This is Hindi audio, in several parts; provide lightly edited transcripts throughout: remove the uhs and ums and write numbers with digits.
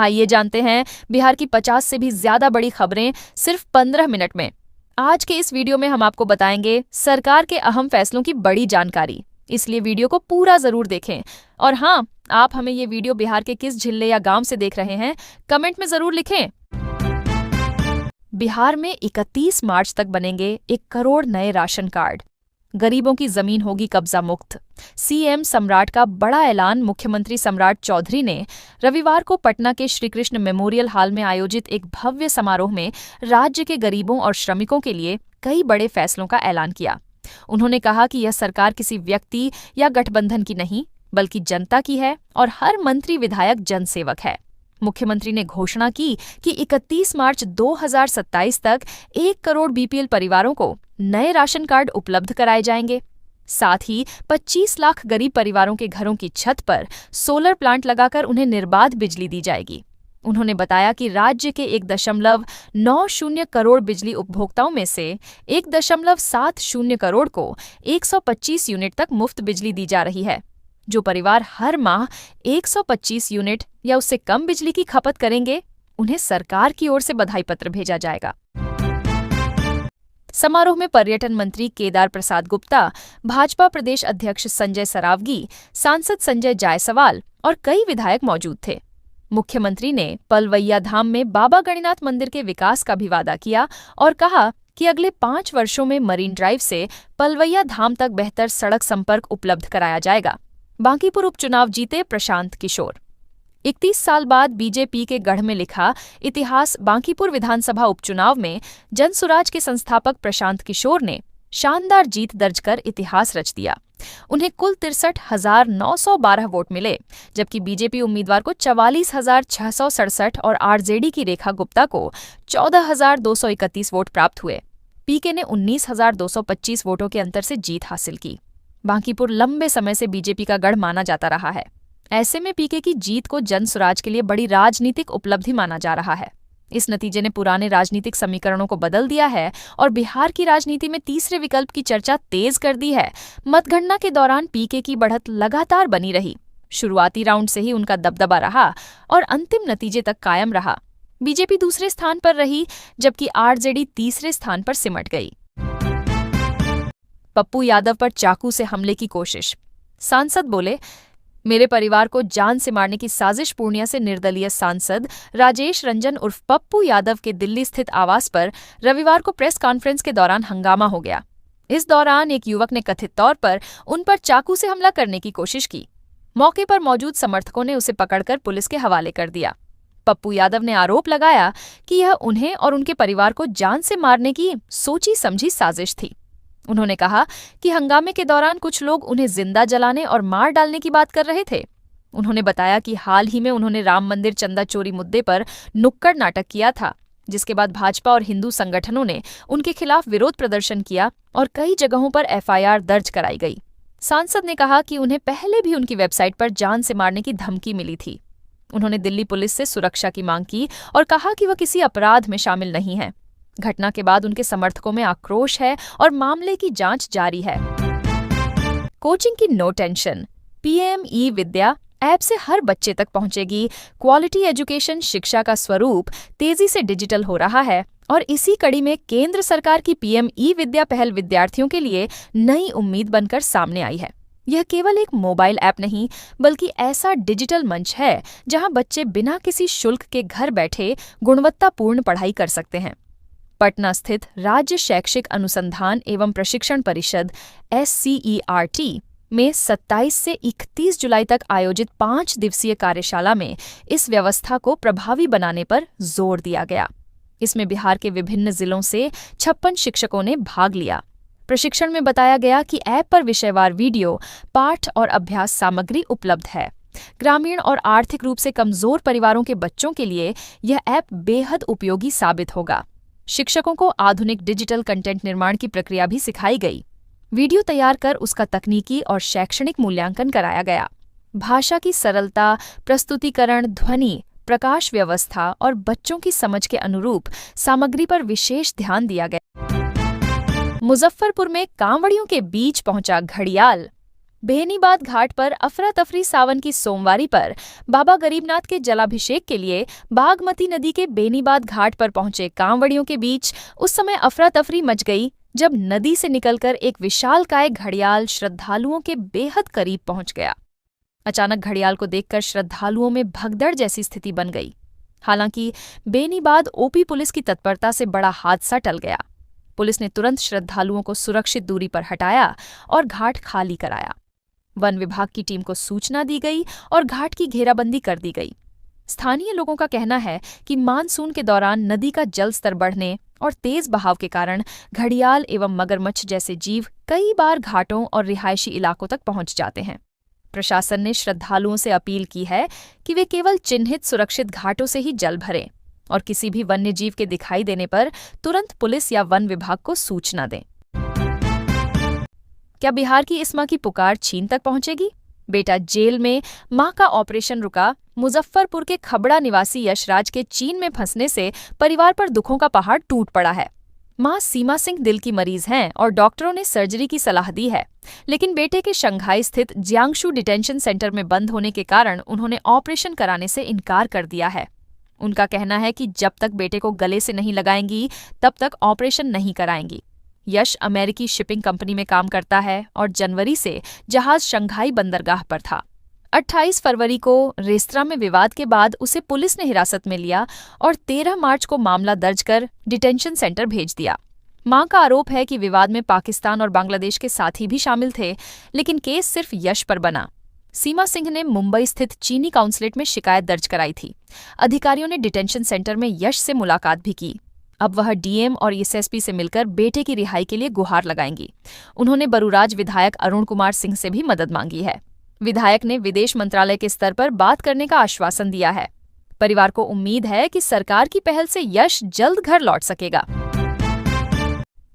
आइए जानते हैं बिहार की 50 से भी ज्यादा बड़ी खबरें सिर्फ 15 मिनट में। आज के इस वीडियो में हम आपको बताएंगे सरकार के अहम फैसलों की बड़ी जानकारी, इसलिए वीडियो को पूरा जरूर देखें। और हाँ, आप हमें ये वीडियो बिहार के किस जिले या गांव से देख रहे हैं, कमेंट में जरूर लिखें। बिहार में 31 मार्च तक बनेंगे 1 करोड़ नए राशन कार्ड। गरीबों की जमीन होगी कब्जा मुक्त। सीएम सम्राट का बड़ा ऐलान। मुख्यमंत्री सम्राट चौधरी ने रविवार को पटना के श्री कृष्ण मेमोरियल हॉल में आयोजित एक भव्य समारोह में राज्य के गरीबों और श्रमिकों के लिए कई बड़े फैसलों का ऐलान किया। उन्होंने कहा कि यह सरकार किसी व्यक्ति या गठबंधन की नहीं, बल्कि जनता की है और हर मंत्री विधायक जनसेवक है। मुख्यमंत्री ने घोषणा की कि 31 मार्च 2027 तक 1 करोड़ बीपीएल परिवारों को नए राशन कार्ड उपलब्ध कराए जाएंगे। साथ ही 25 लाख गरीब परिवारों के घरों की छत पर सोलर प्लांट लगाकर उन्हें निर्बाध बिजली दी जाएगी। उन्होंने बताया कि राज्य के 1.90 करोड़ बिजली उपभोक्ताओं में से 1.70 करोड़ को 125 यूनिट तक मुफ्त बिजली दी जा रही है। जो परिवार हर माह 125 यूनिट या उससे कम बिजली की खपत करेंगे, उन्हें सरकार की ओर से बधाई पत्र भेजा जाएगा। समारोह में पर्यटन मंत्री केदार प्रसाद गुप्ता, भाजपा प्रदेश अध्यक्ष संजय सरावगी, सांसद संजय जायसवाल और कई विधायक मौजूद थे। मुख्यमंत्री ने पलवैया धाम में बाबा गणिनाथ मंदिर के विकास का भी वादा किया और कहा कि अगले 5 वर्षों में मरीन ड्राइव से पलवैया धाम तक बेहतर सड़क संपर्क उपलब्ध कराया जाएगा। बांकीपुर उपचुनाव जीते प्रशांत किशोर। 31 साल बाद बीजेपी के गढ़ में लिखा इतिहास। बांकीपुर विधानसभा उपचुनाव में जनसुराज के संस्थापक प्रशांत किशोर ने शानदार जीत दर्ज कर इतिहास रच दिया। उन्हें कुल 63,912 वोट मिले, जबकि बीजेपी उम्मीदवार को 44,667 और आरजेडी की रेखा गुप्ता को 14,231 वोट प्राप्त हुए। पीके ने 19,225 वोटों के अंतर से जीत हासिल की। बांकीपुर लंबे समय से बीजेपी का गढ़ माना जाता रहा है। ऐसे में पीके की जीत को जनसुराज के लिए बड़ी राजनीतिक उपलब्धि माना जा रहा है। इस नतीजे ने पुराने राजनीतिक समीकरणों को बदल दिया है और बिहार की राजनीति में तीसरे विकल्प की चर्चा तेज कर दी है। मतगणना के दौरान पीके की बढ़त लगातार बनी रही। शुरुआती राउंड से ही उनका दबदबा रहा और अंतिम नतीजे तक कायम रहा। बीजेपी दूसरे स्थान पर रही, जबकि आरजेडी तीसरे स्थान पर सिमट गई। पप्पू यादव पर चाकू से हमले की कोशिश। सांसद बोले, मेरे परिवार को जान से मारने की साजिश। पूर्णिया से निर्दलीय सांसद राजेश रंजन उर्फ पप्पू यादव के दिल्ली स्थित आवास पर रविवार को प्रेस कॉन्फ्रेंस के दौरान हंगामा हो गया। इस दौरान एक युवक ने कथित तौर पर उन पर चाकू से हमला करने की कोशिश की। मौके पर मौजूद समर्थकों ने उसे पकड़कर पुलिस के हवाले कर दिया। पप्पू यादव ने आरोप लगाया कि यह उन्हें और उनके परिवार को जान से मारने की सोची समझी साजिश थी। उन्होंने कहा कि हंगामे के दौरान कुछ लोग उन्हें जिंदा जलाने और मार डालने की बात कर रहे थे। उन्होंने बताया कि हाल ही में उन्होंने राम मंदिर चंदा चोरी मुद्दे पर नुक्कड़ नाटक किया था, जिसके बाद भाजपा और हिंदू संगठनों ने उनके खिलाफ विरोध प्रदर्शन किया और कई जगहों पर एफआईआर दर्ज कराई गई। सांसद ने कहा कि उन्हें पहले भी उनकी वेबसाइट पर जान से मारने की धमकी मिली थी। उन्होंने दिल्ली पुलिस से सुरक्षा की मांग की और कहा कि वह किसी अपराध में शामिल नहीं है। घटना के बाद उनके समर्थकों में आक्रोश है और मामले की जांच जारी है। कोचिंग की नो टेंशन। पीएम ई विद्या ऐप से हर बच्चे तक पहुंचेगी क्वालिटी एजुकेशन। शिक्षा का स्वरूप तेजी से डिजिटल हो रहा है और इसी कड़ी में केंद्र सरकार की पीएम ई विद्या पहल विद्यार्थियों के लिए नई उम्मीद बनकर सामने आई है। यह केवल एक मोबाइल ऐप नहीं, बल्कि ऐसा डिजिटल मंच है जहां बच्चे बिना किसी शुल्क के घर बैठे गुणवत्तापूर्ण पढ़ाई कर सकते हैं। पटना स्थित राज्य शैक्षिक अनुसंधान एवं प्रशिक्षण परिषद SCERT में 27 से 31 जुलाई तक आयोजित 5 दिवसीय कार्यशाला में इस व्यवस्था को प्रभावी बनाने पर जोर दिया गया। इसमें बिहार के विभिन्न जिलों से 56 शिक्षकों ने भाग लिया। प्रशिक्षण में बताया गया कि ऐप पर विषयवार वीडियो, पाठ और अभ्यास सामग्री उपलब्ध है। ग्रामीण और आर्थिक रूप से कमजोर परिवारों के बच्चों के लिए यह ऐप बेहद उपयोगी साबित होगा। शिक्षकों को आधुनिक डिजिटल कंटेंट निर्माण की प्रक्रिया भी सिखाई गई। वीडियो तैयार कर उसका तकनीकी और शैक्षणिक मूल्यांकन कराया गया। भाषा की सरलता, प्रस्तुतिकरण, ध्वनि, प्रकाश व्यवस्था और बच्चों की समझ के अनुरूप सामग्री पर विशेष ध्यान दिया गया। मुजफ्फरपुर में कांवड़ियों के बीच पहुंचा घड़ियाल। बेनीबाद घाट पर अफरा तफरी सावन की सोमवारी पर बाबा गरीबनाथ के जलाभिषेक के लिए बागमती नदी के बेनीबाद घाट पर पहुंचे कांवड़ियों के बीच उस समय अफरा तफरी मच गई जब नदी से निकलकर एक विशालकाय घड़ियाल श्रद्धालुओं के बेहद करीब पहुंच गया। अचानक घड़ियाल को देखकर श्रद्धालुओं में भगदड़ जैसी स्थिति बन गई। हालांकि बेनीबाद ओपी पुलिस की तत्परता से बड़ा हादसा टल गया। पुलिस ने तुरंत श्रद्धालुओं को सुरक्षित दूरी पर हटाया और घाट खाली कराया। वन विभाग की टीम को सूचना दी गई और घाट की घेराबंदी कर दी गई। स्थानीय लोगों का कहना है कि मानसून के दौरान नदी का जल स्तर बढ़ने और तेज बहाव के कारण घड़ियाल एवं मगरमच्छ जैसे जीव कई बार घाटों और रिहायशी इलाकों तक पहुंच जाते हैं। प्रशासन ने श्रद्धालुओं से अपील की है कि वे केवल चिन्हित सुरक्षित घाटों से ही जल भरें और किसी भी वन्यजीव के दिखाई देने पर तुरंत पुलिस या वन विभाग को सूचना दें। क्या बिहार की इस मां की पुकार चीन तक पहुंचेगी? बेटा जेल में, मां का ऑपरेशन रुका। मुजफ्फरपुर के खबड़ा निवासी यशराज के चीन में फंसने से परिवार पर दुखों का पहाड़ टूट पड़ा है। मां सीमा सिंह दिल की मरीज हैं और डॉक्टरों ने सर्जरी की सलाह दी है, लेकिन बेटे के शंघाई स्थित जियांगशू डिटेंशन सेंटर में बंद होने के कारण उन्होंने ऑपरेशन कराने से इनकार कर दिया है। उनका कहना है कि जब तक बेटे को गले से नहीं लगाएंगी तब तक ऑपरेशन नहीं कराएंगी। यश अमेरिकी शिपिंग कंपनी में काम करता है और जनवरी से जहाज शंघाई बंदरगाह पर था। 28 फरवरी को रेस्तरां में विवाद के बाद उसे पुलिस ने हिरासत में लिया और 13 मार्च को मामला दर्ज कर डिटेंशन सेंटर भेज दिया। मां का आरोप है कि विवाद में पाकिस्तान और बांग्लादेश के साथी भी शामिल थे, लेकिन केस सिर्फ यश पर बना। सीमा सिंह ने मुंबई स्थित चीनी काउंसलेट में शिकायत दर्ज कराई थी। अधिकारियों ने डिटेंशन सेंटर में यश से मुलाकात भी की। अब वह डीएम और एसएसपी से मिलकर बेटे की रिहाई के लिए गुहार लगाएंगी। उन्होंने बरूराज विधायक अरुण कुमार सिंह से भी मदद मांगी है। विधायक ने विदेश मंत्रालय के स्तर पर बात करने का आश्वासन दिया है। परिवार को उम्मीद है कि सरकार की पहल से यश जल्द घर लौट सकेगा।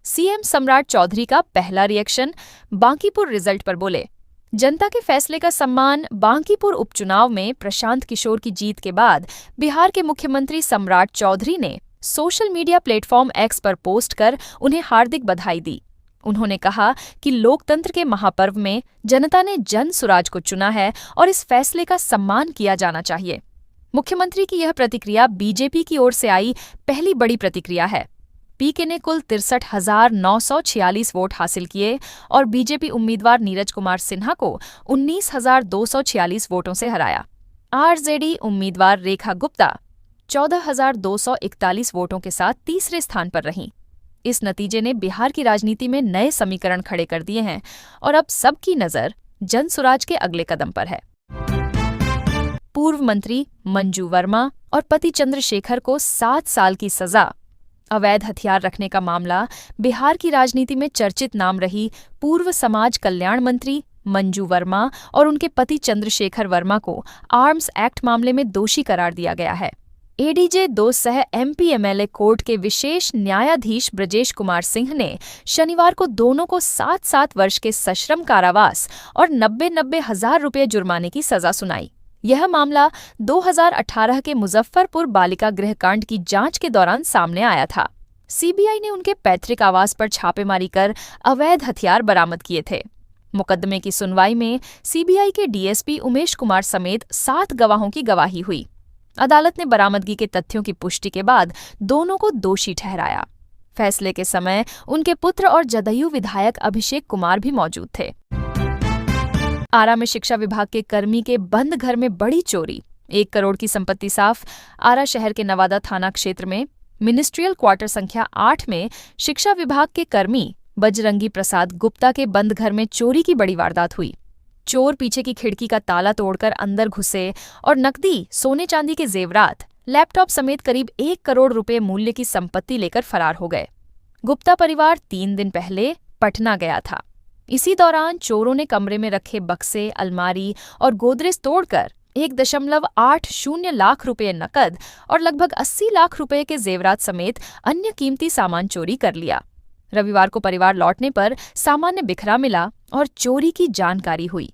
सीएम सम्राट चौधरी का पहला रिएक्शन, बांकीपुर रिजल्ट पर बोले, जनता के फैसले का सम्मान। बांकीपुर उपचुनाव में प्रशांत किशोर की जीत के बाद बिहार के मुख्यमंत्री सम्राट चौधरी ने सोशल मीडिया प्लेटफॉर्म एक्स पर पोस्ट कर उन्हें हार्दिक बधाई दी। उन्होंने कहा कि लोकतंत्र के महापर्व में जनता ने जन सुराज को चुना है और इस फैसले का सम्मान किया जाना चाहिए। मुख्यमंत्री की यह प्रतिक्रिया बीजेपी की ओर से आई पहली बड़ी प्रतिक्रिया है। पीके ने कुल 63,946 वोट हासिल किए और बीजेपी उम्मीदवार नीरज कुमार सिन्हा को 19,246 वोटों से हराया। आरजेडी उम्मीदवार रेखा गुप्ता 14,241 वोटों के साथ तीसरे स्थान पर रहीं। इस नतीजे ने बिहार की राजनीति में नए समीकरण खड़े कर दिए हैं और अब सबकी नजर जनसुराज के अगले कदम पर है। पूर्व मंत्री मंजू वर्मा और पति चंद्रशेखर को 7 साल की सजा। अवैध हथियार रखने का मामला। बिहार की राजनीति में चर्चित नाम रही पूर्व समाज कल्याण मंत्री मंजू वर्मा और उनके पति चंद्रशेखर वर्मा को आर्म्स एक्ट मामले में दोषी करार दिया गया है। एडीजे 2 सह एमपी-एमएलए कोर्ट के विशेष न्यायाधीश ब्रजेश कुमार सिंह ने शनिवार को दोनों को 7-7 वर्ष के सश्रम कारावास और 90-90 हजार रुपये जुर्माने की सजा सुनाई। यह मामला 2018 के मुजफ्फरपुर बालिका गृह कांड की जांच के दौरान सामने आया था। सीबीआई ने उनके पैतृक आवास पर छापेमारी कर अवैध हथियार बरामद किए थे। मुकदमे की सुनवाई में सीबीआई के डीएसपी उमेश कुमार समेत 7 गवाहों की गवाही हुई। अदालत ने बरामदगी के तथ्यों की पुष्टि के बाद दोनों को दोषी ठहराया। फैसले के समय उनके पुत्र और जदयू विधायक अभिषेक कुमार भी मौजूद थे। आरा में शिक्षा विभाग के कर्मी के बंद घर में बड़ी चोरी। 1 करोड़ की संपत्ति साफ। आरा शहर के नवादा थाना क्षेत्र में मिनिस्ट्रियल क्वार्टर संख्या 8 में शिक्षा विभाग के कर्मी बजरंगी प्रसाद गुप्ता के बंद घर में चोरी की बड़ी वारदात हुई। चोर पीछे की खिड़की का ताला तोड़कर अंदर घुसे और नकदी, सोने चांदी के जेवरात, लैपटॉप समेत करीब 1 करोड़ रुपए मूल्य की संपत्ति लेकर फरार हो गए। गुप्ता परिवार 3 दिन पहले पटना गया था। इसी दौरान चोरों ने कमरे में रखे बक्से, अलमारी और गोदरेज तोड़कर 1.80 लाख रुपए नकद और लगभग 80 लाख रुपए के जेवरात समेत अन्य कीमती सामान चोरी कर लिया। रविवार को परिवार लौटने पर सामान बिखरा मिला और चोरी की जानकारी हुई।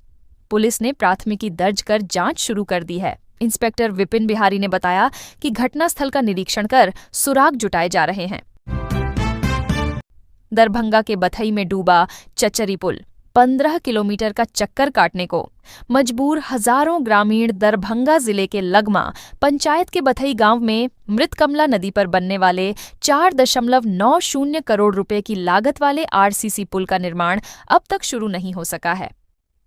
पुलिस ने प्राथमिकी दर्ज कर जांच शुरू कर दी है। इंस्पेक्टर विपिन बिहारी ने बताया कि घटनास्थल का निरीक्षण कर सुराग जुटाए जा रहे हैं। दरभंगा के बथई में डूबा चचरी पुल। 15 किलोमीटर का चक्कर काटने को मजबूर हजारों ग्रामीण दरभंगा जिले के लगमा पंचायत के बथई गांव में मृत कमला नदी पर बनने वाले 4.90 करोड़ रुपए की लागत वाले आरसीसी पुल का निर्माण अब तक शुरू नहीं हो सका है।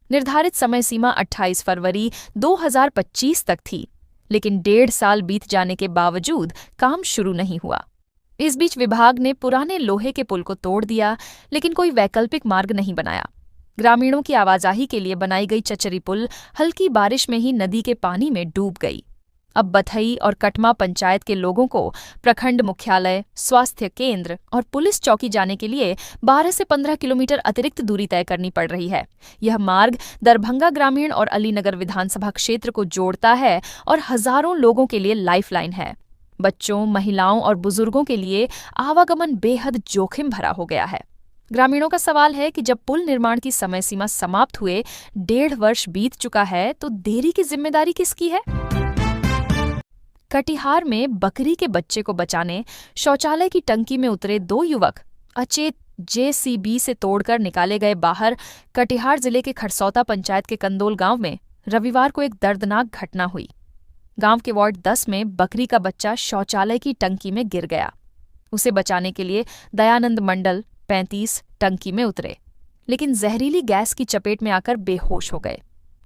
निर्धारित समय सीमा 28 फरवरी 2025 तक थी, लेकिन 1.5 साल बीत जाने के बावजूद काम शुरू नहीं हुआ। इस बीच विभाग ने पुराने लोहे के पुल को तोड़ दिया, लेकिन कोई वैकल्पिक मार्ग नहीं बनाया। ग्रामीणों की आवाजाही के लिए बनाई गई चचरी पुल हल्की बारिश में ही नदी के पानी में डूब गई। अब बथई और कटमा पंचायत के लोगों को प्रखंड मुख्यालय, स्वास्थ्य केंद्र और पुलिस चौकी जाने के लिए 12 से 15 किलोमीटर अतिरिक्त दूरी तय करनी पड़ रही है। यह मार्ग दरभंगा ग्रामीण और अलीनगर विधानसभा क्षेत्र को जोड़ता है और हजारों लोगों के लिए लाइफलाइन है। बच्चों, महिलाओं और बुजुर्गों के लिए आवागमन बेहद जोखिम भरा हो गया है। ग्रामीणों का सवाल है कि जब पुल निर्माण की समय सीमा समाप्त हुए 1.5 वर्ष बीत चुका है, तो देरी की जिम्मेदारी किसकी है? कटिहार में बकरी के बच्चे को बचाने शौचालय की टंकी में उतरे 2 युवक अचेत जेसीबी से तोड़कर निकाले गए बाहर। कटिहार जिले के खरसौता पंचायत के कंदोल गांव में रविवार को एक दर्दनाक घटना हुई। गांव के वार्ड 10 में बकरी का बच्चा शौचालय की टंकी में गिर गया। उसे बचाने के लिए दयानंद मंडल 35 टंकी में उतरे, लेकिन जहरीली गैस की चपेट में आकर बेहोश हो गए।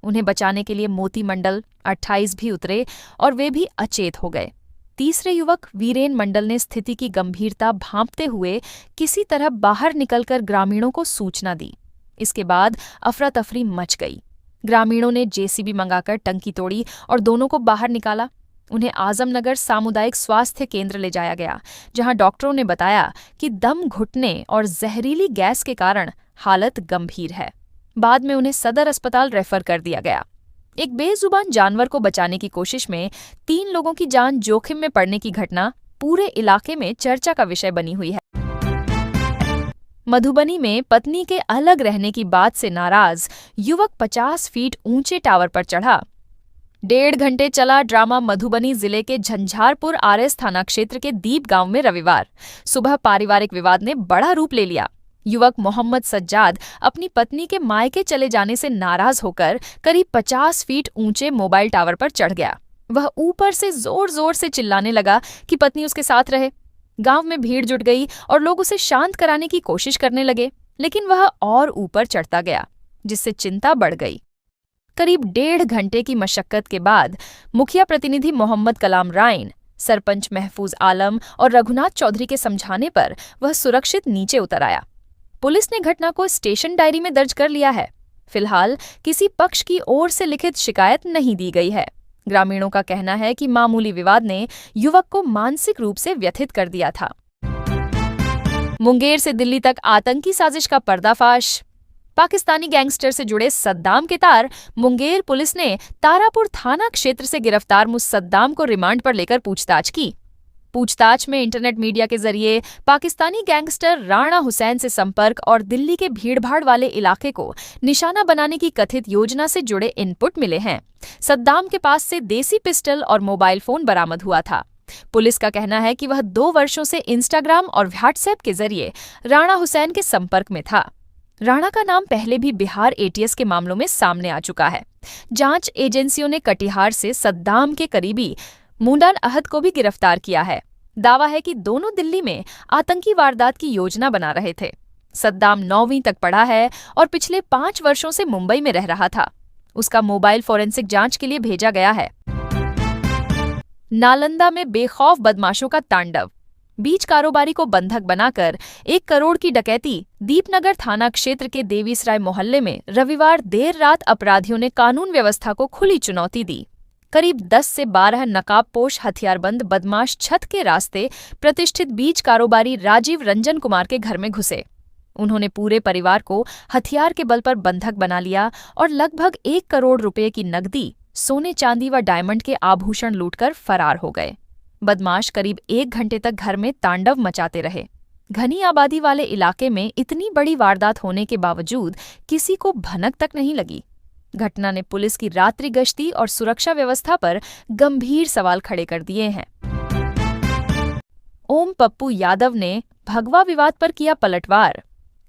उन्हें बचाने के लिए मोती मंडल 28 भी उतरे और वे भी अचेत हो गए। तीसरे युवक वीरेन मंडल ने स्थिति की गंभीरता भांपते हुए किसी तरह बाहर निकलकर ग्रामीणों को सूचना दी। इसके बाद अफरा तफरी मच गई। ग्रामीणों ने जेसीबी मंगाकर टंकी तोड़ी और दोनों को बाहर निकाला। उन्हें आजमनगर सामुदायिक स्वास्थ्य केंद्र ले जाया गया, जहां डॉक्टरों ने बताया कि दम घुटने और जहरीली गैस के कारण हालत गंभीर है। बाद में उन्हें सदर अस्पताल रेफर कर दिया गया। एक बेजुबान जानवर को बचाने की कोशिश में 3 लोगों की जान जोखिम में पड़ने की घटना पूरे इलाके में चर्चा का विषय बनी हुई है। मधुबनी में पत्नी के अलग रहने की बात से नाराज युवक 50 फीट ऊंचे टावर पर चढ़ा। 1.5 घंटे चला ड्रामा मधुबनी जिले के झंझारपुर आरएस थाना क्षेत्र के दीप गांव में रविवार सुबह पारिवारिक विवाद ने बड़ा रूप ले लिया। युवक मोहम्मद सज्जाद अपनी पत्नी के मायके चले जाने से नाराज होकर करीब 50 फीट ऊंचे मोबाइल टावर पर चढ़ गया। वह ऊपर से जोर जोर से चिल्लाने लगा कि पत्नी उसके साथ रहे। गांव में भीड़ जुट गई और लोग उसे शांत कराने की कोशिश करने लगे, लेकिन वह और ऊपर चढ़ता गया, जिससे चिंता बढ़ गई। करीब 1.5 घंटे की मशक्कत के बाद मुखिया प्रतिनिधि मोहम्मद कलाम राइन, सरपंच महफूज आलम और रघुनाथ चौधरी के समझाने पर वह सुरक्षित नीचे उतर आया। पुलिस ने घटना को स्टेशन डायरी में दर्ज कर लिया है। फिलहाल किसी पक्ष की ओर से लिखित शिकायत नहीं दी गई है। ग्रामीणों का कहना है कि मामूली विवाद ने युवक को मानसिक रूप से व्यथित कर दिया था। मुंगेर से दिल्ली तक आतंकी साजिश का पर्दाफाश। पाकिस्तानी गैंगस्टर से जुड़े सद्दाम के तार मुंगेर पुलिस ने तारापुर थाना क्षेत्र से गिरफ्तार मुसद्दाम को रिमांड पर लेकर पूछताछ की। पूछताछ में इंटरनेट मीडिया के जरिए पाकिस्तानी गैंगस्टर राणा हुसैन से संपर्क और दिल्ली के भीड़भाड़ वाले इलाके को निशाना बनाने की कथित योजना से जुड़े इनपुट मिले हैं। सद्दाम के पास से देसी पिस्टल और मोबाइल फोन बरामद हुआ था। पुलिस का कहना है कि वह 2 वर्षों से इंस्टाग्राम और व्हाट्सएप के जरिए राणा हुसैन के संपर्क में था। राणा का नाम पहले भी बिहार एटीएस के मामलों में सामने आ चुका है। जांच एजेंसियों ने कटिहार से सद्दाम के करीबी मुंडान अहद को भी गिरफ्तार किया है। दावा है कि दोनों दिल्ली में आतंकी वारदात की योजना बना रहे थे। सद्दाम 9वीं तक पढ़ा है और पिछले 5 वर्षों से मुंबई में रह रहा था। उसका मोबाइल फोरेंसिक जांच के लिए भेजा गया है। नालंदा में बेखौफ बदमाशों का तांडव। बीज कारोबारी को बंधक बनाकर 1 करोड़ की डकैती। दीपनगर थाना क्षेत्र के देवीसराय मोहल्ले में रविवार देर रात अपराधियों ने कानून व्यवस्था को खुली चुनौती दी। करीब 10 से 12 नकाबपोश हथियारबंद बदमाश छत के रास्ते प्रतिष्ठित बीज कारोबारी राजीव रंजन कुमार के घर में घुसे। उन्होंने पूरे परिवार को हथियार के बल पर बंधक बना लिया और लगभग 1 करोड़ रुपए की नकदी, सोने चांदी व डायमंड के आभूषण लूटकर फरार हो गए। बदमाश करीब 1 घंटे तक घर में तांडव मचाते रहे। घनी आबादी वाले इलाके में इतनी बड़ी वारदात होने के बावजूद किसी को भनक तक नहीं लगी। घटना ने पुलिस की रात्रि गश्ती और सुरक्षा व्यवस्था पर गंभीर सवाल खड़े कर दिए हैं। ओम पप्पू यादव ने भगवा विवाद पर किया पलटवार।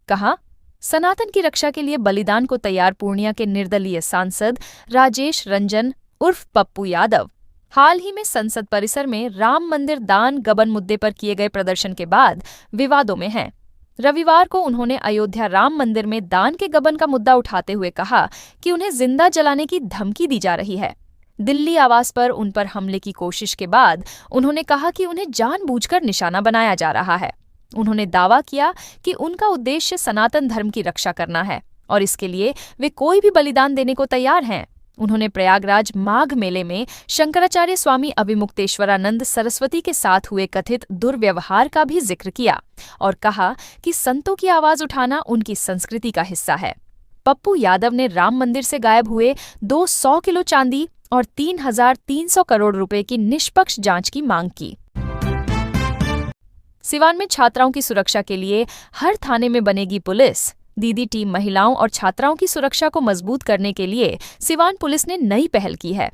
कहा, सनातन की रक्षा के लिए बलिदान को तैयार पूर्णिया के निर्दलीय सांसद राजेश रंजन उर्फ पप्पू यादव हाल ही में संसद परिसर में राम मंदिर दान गबन मुद्दे पर किए गए प्रदर्शन के बाद विवादों में हैं। रविवार को उन्होंने अयोध्या राम मंदिर में दान के गबन का मुद्दा उठाते हुए कहा कि उन्हें जिंदा जलाने की धमकी दी जा रही है। दिल्ली आवास पर उन पर हमले की कोशिश के बाद उन्होंने कहा कि उन्हें जानबूझकर निशाना बनाया जा रहा है। उन्होंने दावा किया कि उनका उद्देश्य सनातन धर्म की रक्षा करना है और इसके लिए वे कोई भी बलिदान देने को तैयार हैं। उन्होंने प्रयागराज माघ मेले में शंकराचार्य स्वामी अभिमुक्तेश्वरानंद सरस्वती के साथ हुए कथित दुर्व्यवहार का भी जिक्र किया और कहा कि संतों की आवाज उठाना उनकी संस्कृति का हिस्सा है। पप्पू यादव ने राम मंदिर से गायब हुए 200 किलो चांदी और 3,300 करोड़ रुपए की निष्पक्ष जांच की मांग की। सिवान में छात्राओं की सुरक्षा के लिए हर थाने में बनेगी पुलिस। दीदी टीम महिलाओं और छात्राओं की सुरक्षा को मजबूत करने के लिए सिवान पुलिस ने नई पहल की है।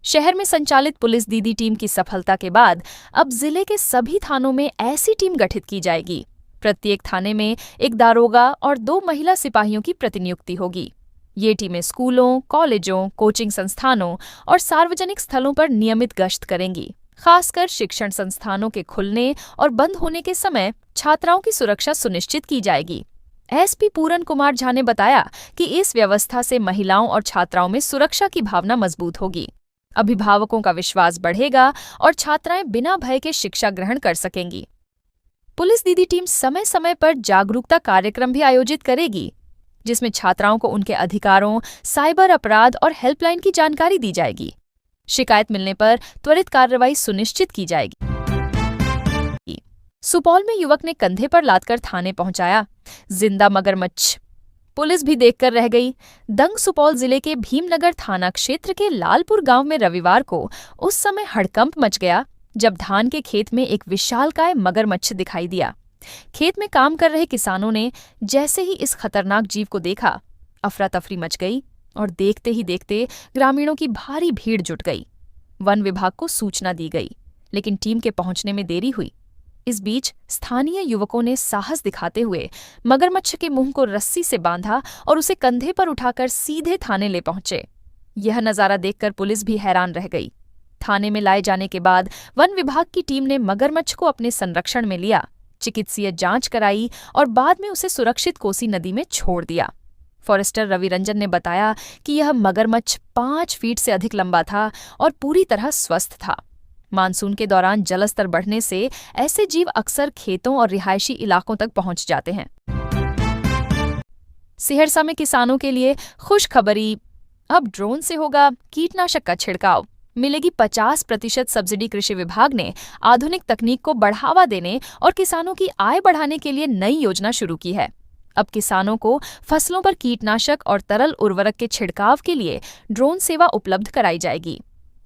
शहर में संचालित पुलिस दीदी टीम की सफलता के बाद अब जिले के सभी थानों में ऐसी टीम गठित की जाएगी। प्रत्येक थाने में एक दारोगा और 2 महिला सिपाहियों की प्रतिनियुक्ति होगी। ये टीमें स्कूलों, कॉलेजों, कोचिंग संस्थानों और सार्वजनिक स्थलों पर नियमित गश्त करेंगी। खासकर शिक्षण संस्थानों के खुलने और बंद होने के समय छात्राओं की सुरक्षा सुनिश्चित की जाएगी। एसपी पूरन कुमार झा ने बताया कि इस व्यवस्था से महिलाओं और छात्राओं में सुरक्षा की भावना मजबूत होगी। अभिभावकों का विश्वास बढ़ेगा और छात्राएं बिना भय के शिक्षा ग्रहण कर सकेंगी। पुलिस दीदी टीम समय समय पर जागरूकता कार्यक्रम भी आयोजित करेगी, जिसमें छात्राओं को उनके अधिकारों, साइबर अपराध और हेल्पलाइन की जानकारी दी जाएगी। शिकायत मिलने पर त्वरित कार्रवाई सुनिश्चित की जाएगी। सुपौल में युवक ने कंधे पर लादकर थाने पहुंचाया जिंदा मगरमच्छ। पुलिस भी देखकर रह गई। दंग सुपौल जिले के भीमनगर थाना क्षेत्र के लालपुर गांव में रविवार को उस समय हड़कंप मच गया जब धान के खेत में एक विशालकाय मगरमच्छ दिखाई दिया। खेत में काम कर रहे किसानों ने जैसे ही इस खतरनाक जीव को देखा, अफरा तफरी मच गई और देखते ही देखते ग्रामीणों की भारी भीड़ जुट गई। वन विभाग को सूचना दी गई, लेकिन टीम के पहुंचने में देरी हुई। इस बीच स्थानीय युवकों ने साहस दिखाते हुए मगरमच्छ के मुंह को रस्सी से बांधा और उसे कंधे पर उठाकर सीधे थाने ले पहुंचे। यह नजारा देखकर पुलिस भी हैरान रह गई। थाने में लाए जाने के बाद वन विभाग की टीम ने मगरमच्छ को अपने संरक्षण में लिया, चिकित्सीय जांच कराई और बाद में उसे सुरक्षित कोसी नदी में छोड़ दिया। फॉरेस्टर रवि रंजन ने बताया कि यह मगरमच्छ 5 फीट से अधिक लंबा था और पूरी तरह स्वस्थ था। मानसून के दौरान जलस्तर बढ़ने से ऐसे जीव अक्सर खेतों और रिहायशी इलाकों तक पहुंच जाते हैं। सिहरसा में किसानों के लिए खुशखबरी, अब ड्रोन से होगा कीटनाशक का छिड़काव। मिलेगी 50% सब्सिडी। कृषि विभाग ने आधुनिक तकनीक को बढ़ावा देने और किसानों की आय बढ़ाने के लिए नई योजना शुरू की है। अब किसानों को फसलों पर कीटनाशक और तरल उर्वरक के छिड़काव के लिए ड्रोन सेवा उपलब्ध कराई जाएगी।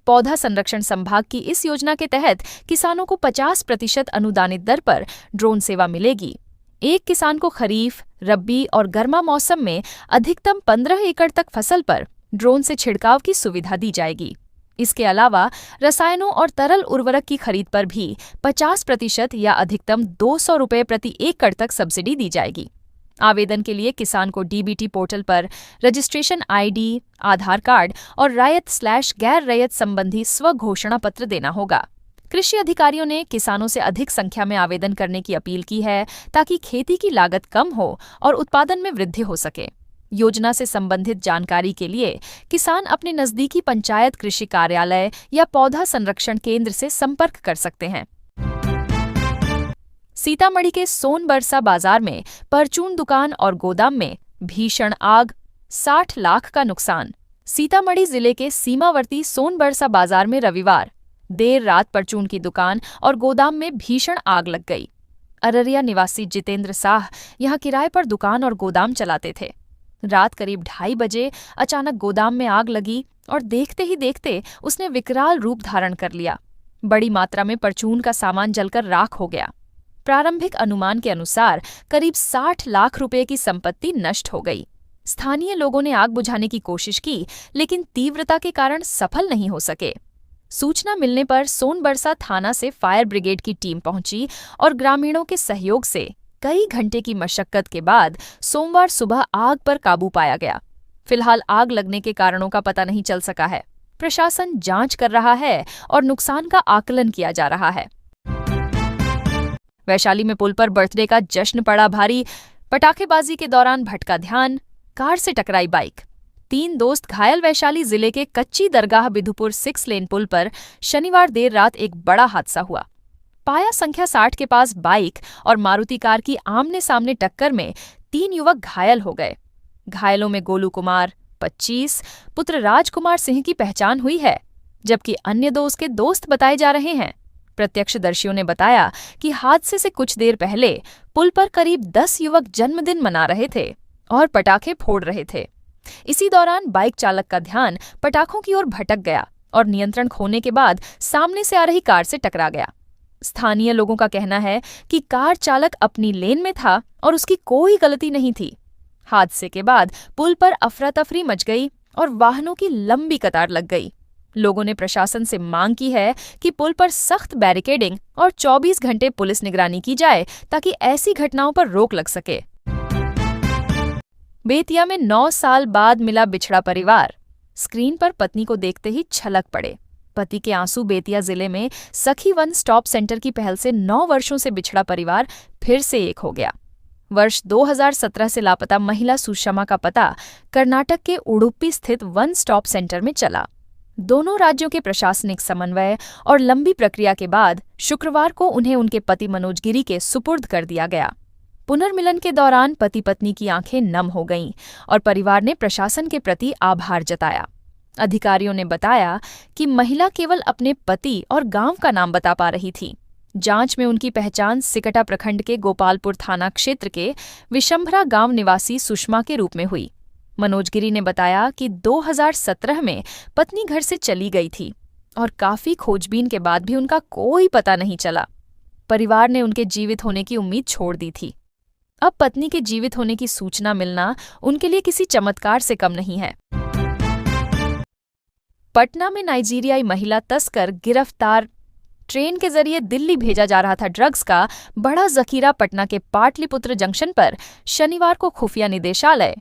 पौधा संरक्षण संभाग की इस योजना के तहत किसानों को 50% अनुदानित दर पर ड्रोन सेवा मिलेगी। एक किसान को खरीफ, रब्बी और गर्मा मौसम में अधिकतम 15 एकड़ तक फसल पर ड्रोन से छिड़काव की सुविधा दी जाएगी। इसके अलावा रसायनों और तरल उर्वरक की खरीद पर भी 50% या अधिकतम 200 रुपये प्रति एकड़ तक सब्सिडी दी जाएगी। आवेदन के लिए किसान को डीबीटी पोर्टल पर रजिस्ट्रेशन आईडी, आधार कार्ड और रैयत/गैर रैयत संबंधी स्वघोषणा पत्र देना होगा। कृषि अधिकारियों ने किसानों से अधिक संख्या में आवेदन करने की अपील की है ताकि खेती की लागत कम हो और उत्पादन में वृद्धि हो सके। योजना से संबंधित जानकारी के लिए किसान अपने नजदीकी पंचायत कृषि कार्यालय या पौधा संरक्षण केंद्र से संपर्क कर सकते हैं। सीतामढ़ी के सोनबरसा बाजार में परचून दुकान और गोदाम में भीषण आग, 60 लाख का नुकसान। सीतामढ़ी जिले के सीमावर्ती सोनबरसा बाजार में रविवार देर रात परचून की दुकान और गोदाम में भीषण आग लग गई। अररिया निवासी जितेंद्र साह यहां किराए पर दुकान और गोदाम चलाते थे। रात करीब 2:30 बजे अचानक गोदाम में आग लगी और देखते ही देखते उसने विकराल रूप धारण कर लिया। बड़ी मात्रा में परचून का सामान जलकर राख हो गया। प्रारंभिक अनुमान के अनुसार करीब 60 लाख रुपए की संपत्ति नष्ट हो गई। स्थानीय लोगों ने आग बुझाने की कोशिश की, लेकिन तीव्रता के कारण सफल नहीं हो सके। सूचना मिलने पर सोनबरसा थाना से फायर ब्रिगेड की टीम पहुंची और ग्रामीणों के सहयोग से कई घंटे की मशक्कत के बाद सोमवार सुबह आग पर काबू पाया गया। फिलहाल आग लगने के कारणों का पता नहीं चल सका है। प्रशासन जांच कर रहा है और नुकसान का आकलन किया जा रहा है। वैशाली में पुल पर बर्थडे का जश्न पड़ा भारी, पटाखेबाजी के दौरान भटका ध्यान, कार से टकराई बाइक। 3 दोस्त घायल। वैशाली जिले के कच्ची दरगाह बिधुपुर 6 लेन पुल पर शनिवार देर रात एक बड़ा हादसा हुआ। पाया संख्या 60 के पास बाइक और मारुति कार की आमने सामने टक्कर में 3 युवक घायल हो गए। घायलों में गोलू कुमार 25, पुत्र राजकुमार सिंह की पहचान हुई है, जबकि अन्य 2 उसके दोस्त बताए जा रहे हैं। प्रत्यक्षदर्शियों ने बताया कि हादसे से कुछ देर पहले पुल पर करीब 10 युवक जन्मदिन मना रहे थे और पटाखे फोड़ रहे थे। इसी दौरान बाइक चालक का ध्यान पटाखों की ओर भटक गया और नियंत्रण खोने के बाद सामने से आ रही कार से टकरा गया। स्थानीय लोगों का कहना है कि कार चालक अपनी लेन में था और उसकी कोई गलती नहीं थी। हादसे के बाद पुल पर अफरा तफरी मच गई और वाहनों की लंबी कतार लग गई। लोगों ने प्रशासन से मांग की है कि पुल पर सख्त बैरिकेडिंग और 24 घंटे पुलिस निगरानी की जाए ताकि ऐसी घटनाओं पर रोक लग सके। बेतिया में 9 साल बाद मिला बिछड़ा परिवार। स्क्रीन पर पत्नी को देखते ही छलक पड़े। पति के आंसू। बेतिया जिले में सखी वन स्टॉप सेंटर की पहल से 9 वर्षों से बिछड़ा परिवार फिर से एक हो गया। वर्ष 2017 से लापता महिला सुषमा का पता कर्नाटक के उडुपी स्थित वन स्टॉप सेंटर में चला। दोनों राज्यों के प्रशासनिक समन्वय और लंबी प्रक्रिया के बाद शुक्रवार को उन्हें उनके पति मनोज गिरी के सुपुर्द कर दिया गया। पुनर्मिलन के दौरान पति पत्नी की आंखें नम हो गईं और परिवार ने प्रशासन के प्रति आभार जताया। अधिकारियों ने बताया कि महिला केवल अपने पति और गांव का नाम बता पा रही थी। जांच में उनकी पहचान सिकटा प्रखंड के गोपालपुर थाना क्षेत्र के विशंभरा गांव निवासी सुषमा के रूप में हुई। मनोज गिरी ने बताया कि 2017 में पत्नी घर से चली गई थी और काफी खोजबीन के बाद भी उनका कोई पता नहीं चला। परिवार ने उनके जीवित होने की उम्मीद छोड़ दी थी। अब पत्नी के जीवित होने की सूचना मिलना उनके लिए किसी चमत्कार से कम नहीं है। पटना में नाइजीरियाई महिला तस्कर गिरफ्तार। ट्रेन के जरिए दिल्ली भेजा जा रहा था ड्रग्स का बड़ा जखीरा पटना के पाटलिपुत्र जंक्शन पर शनिवार को खुफिया निदेशालय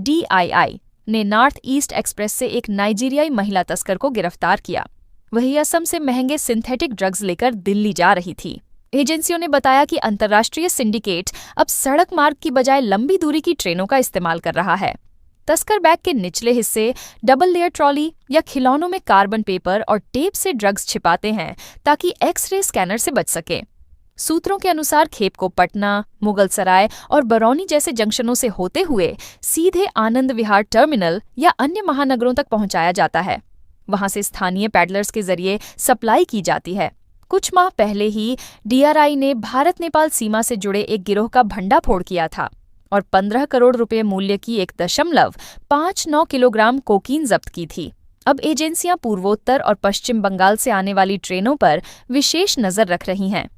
DII ने नॉर्थ ईस्ट एक्सप्रेस से एक नाइजीरियाई महिला तस्कर को गिरफ्तार किया। वही असम से महंगे सिंथेटिक ड्रग्स लेकर दिल्ली जा रही थी। एजेंसियों ने बताया कि अंतर्राष्ट्रीय सिंडिकेट अब सड़क मार्ग की बजाय लंबी दूरी की ट्रेनों का इस्तेमाल कर रहा है। तस्कर बैग के निचले हिस्से डबल लेयर ट्रॉली या खिलौनों में कार्बन पेपर और टेप से ड्रग्स छिपाते हैं ताकि एक्स-रे स्कैनर से बच सके। सूत्रों के अनुसार खेप को पटना, मुगलसराय और बरौनी जैसे जंक्शनों से होते हुए सीधे आनंद विहार टर्मिनल या अन्य महानगरों तक पहुंचाया जाता है। वहां से स्थानीय पैडलर्स के जरिए सप्लाई की जाती है। कुछ माह पहले ही DRI ने भारत नेपाल सीमा से जुड़े एक गिरोह का भंडाफोड़ किया था और 15 करोड़ रुपए मूल्य की 1.59 किलोग्राम कोकीन जब्त की थी। अब एजेंसियां पूर्वोत्तर और पश्चिम बंगाल से आने वाली ट्रेनों पर विशेष नजर रख रही हैं।